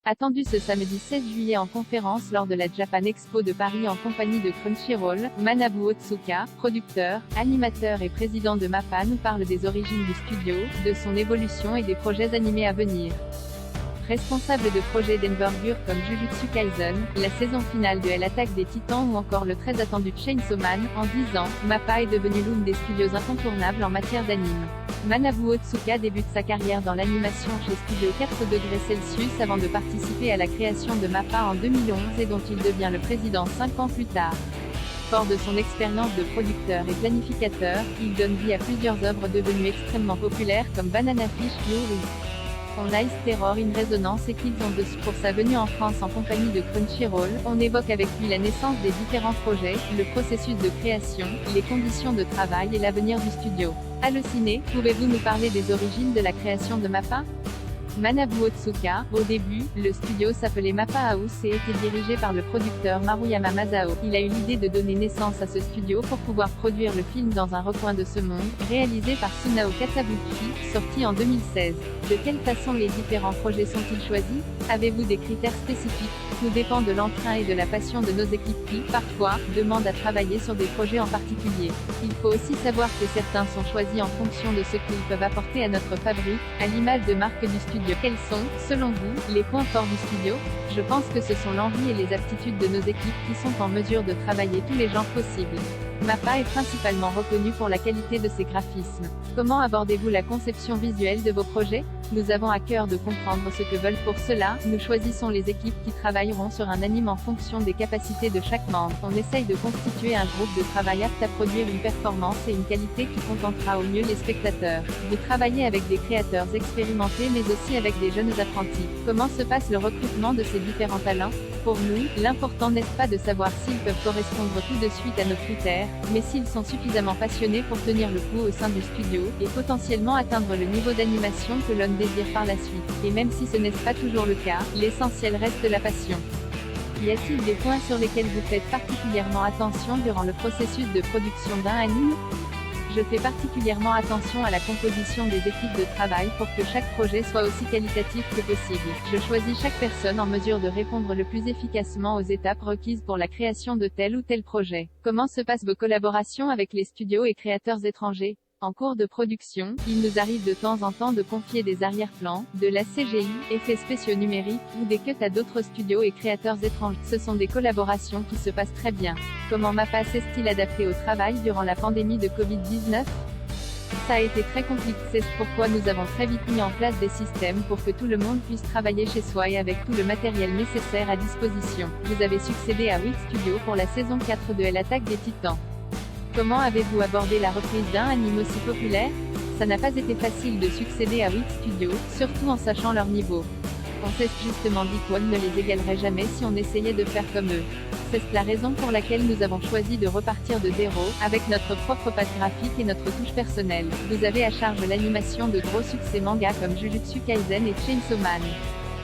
Attendu ce samedi 16 juillet en conférence lors de la Japan Expo de Paris en compagnie de Crunchyroll, Manabu Otsuka, producteur, animateur et président de MAPPA nous parle des origines du studio, de son évolution et des projets animés à venir. Responsable de projets d'envergure comme Jujutsu Kaisen, la saison finale de l'Attaque des Titans ou encore le très attendu Chainsaw Man, en 10 ans, MAPPA est devenu l'une des studios incontournables en matière d'anime. Manabu Otsuka débute sa carrière dans l'animation chez Studio 4°C avant de participer à la création de MAPPA en 2011 et dont il devient le président 5 ans plus tard. Fort de son expérience de producteur et planificateur, il donne vie à plusieurs œuvres devenues extrêmement populaires comme Banana Fish, Yuri on Ice, Terror in Resonance et Kids on the Spot. Pour sa venue en France en compagnie de Crunchyroll, on évoque avec lui la naissance des différents projets, le processus de création, les conditions de travail et l'avenir du studio. Allociné, pouvez-vous nous parler des origines de la création de MAPPA? Manabu Otsuka, au début, le studio s'appelait MAPPA House et était dirigé par le producteur Maruyama Masao. Il a eu l'idée de donner naissance à ce studio pour pouvoir produire le film Dans un recoin de ce monde, réalisé par Sunao Katabuki, sorti en 2016. De quelle façon les différents projets sont-ils choisis? Avez-vous des critères spécifiques? Tout dépend de l'entrain et de la passion de nos équipes qui, parfois, demandent à travailler sur des projets en particulier. Il faut aussi savoir que certains sont choisis en fonction de ce qu'ils peuvent apporter à notre fabrique, à l'image de marque du studio. Quels sont, selon vous, les points forts du studio? Je pense que ce sont l'envie et les aptitudes de nos équipes qui sont en mesure de travailler tous les genres possibles. MAPPA est principalement reconnu pour la qualité de ses graphismes. Comment abordez-vous la conception visuelle de vos projets? Nous avons à cœur de comprendre ce que veulent pour cela, nous choisissons les équipes qui travailleront sur un anime en fonction des capacités de chaque membre. On essaye de constituer un groupe de travail apte à produire une performance et une qualité qui contentera au mieux les spectateurs. Vous travaillez avec des créateurs expérimentés mais aussi avec des jeunes apprentis. Comment se passe le recrutement de ces différents talents? Pour nous, l'important n'est pas de savoir s'ils peuvent correspondre tout de suite à nos critères, mais s'ils sont suffisamment passionnés pour tenir le coup au sein du studio, et potentiellement atteindre le niveau d'animation que l'on désire par la suite. Et même si ce n'est pas toujours le cas, l'essentiel reste la passion. Y a-t-il des points sur lesquels vous faites particulièrement attention durant le processus de production d'un anime? Je fais particulièrement attention à la composition des équipes de travail pour que chaque projet soit aussi qualitatif que possible. Je choisis chaque personne en mesure de répondre le plus efficacement aux étapes requises pour la création de tel ou tel projet. Comment se passent vos collaborations avec les studios et créateurs étrangers? En cours de production, il nous arrive de temps en temps de confier des arrière-plans, de la CGI, effets spéciaux numériques, ou des cuts à d'autres studios et créateurs étrangers. Ce sont des collaborations qui se passent très bien. Comment MAPPA s'est-il adapté au travail durant la pandémie de Covid-19? Ça a été très compliqué, c'est pourquoi nous avons très vite mis en place des systèmes pour que tout le monde puisse travailler chez soi et avec tout le matériel nécessaire à disposition. Vous avez succédé à Wit Studio pour la saison 4 de l'Attaque des Titans. Comment avez-vous abordé la reprise d'un anime aussi populaire? Ça n'a pas été facile de succéder à Wit Studio, surtout en sachant leur niveau. On s'est justement dit qu'on ne les égalerait jamais si on essayait de faire comme eux. C'est la raison pour laquelle nous avons choisi de repartir de zéro, avec notre propre patte graphique et notre touche personnelle. Vous avez à charge l'animation de gros succès manga comme Jujutsu Kaisen et Chainsaw Man.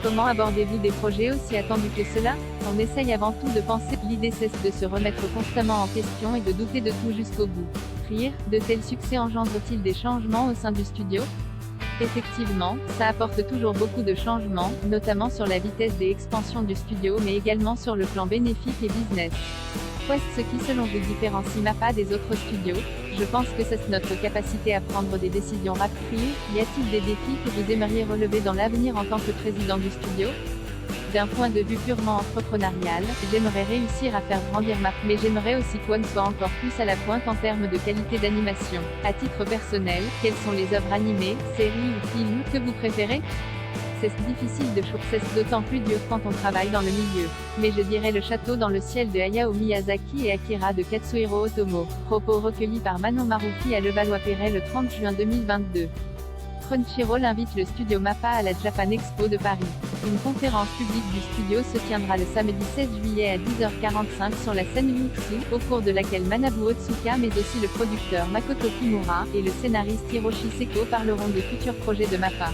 Comment abordez-vous des projets aussi attendus que cela? On essaye avant tout de penser, l'idée c'est de se remettre constamment en question et de douter de tout jusqu'au bout. Rire, de tels succès engendrent-ils des changements au sein du studio? Effectivement, ça apporte toujours beaucoup de changements, notamment sur la vitesse des expansions du studio mais également sur le plan bénéfique et business. Qu'est-ce qui selon vous différencie MAPPA des autres studios? Je pense que c'est notre capacité à prendre des décisions rapides. Y a-t-il des défis que vous aimeriez relever dans l'avenir en tant que président du studio? D'un point de vue purement entrepreneurial, j'aimerais réussir à faire grandir MAPPA, mais j'aimerais aussi qu'on soit encore plus à la pointe en termes de qualité d'animation. À titre personnel, quelles sont les œuvres animées, séries ou films que vous préférez? C'est difficile de choisir, c'est d'autant plus dur quand on travaille dans le milieu. Mais je dirais Le Château dans le ciel de Hayao Miyazaki et Akira de Katsuhiro Otomo. Propos recueillis par Manon Marufi à Levallois-Perret le 30 juin 2022. Crunchyroll invite le studio MAPPA à la Japan Expo de Paris. Une conférence publique du studio se tiendra le samedi 16 juillet à 10h45 sur la scène Yuxu, au cours de laquelle Manabu Otsuka mais aussi le producteur Makoto Kimura, et le scénariste Hiroshi Seko parleront de futurs projets de MAPPA.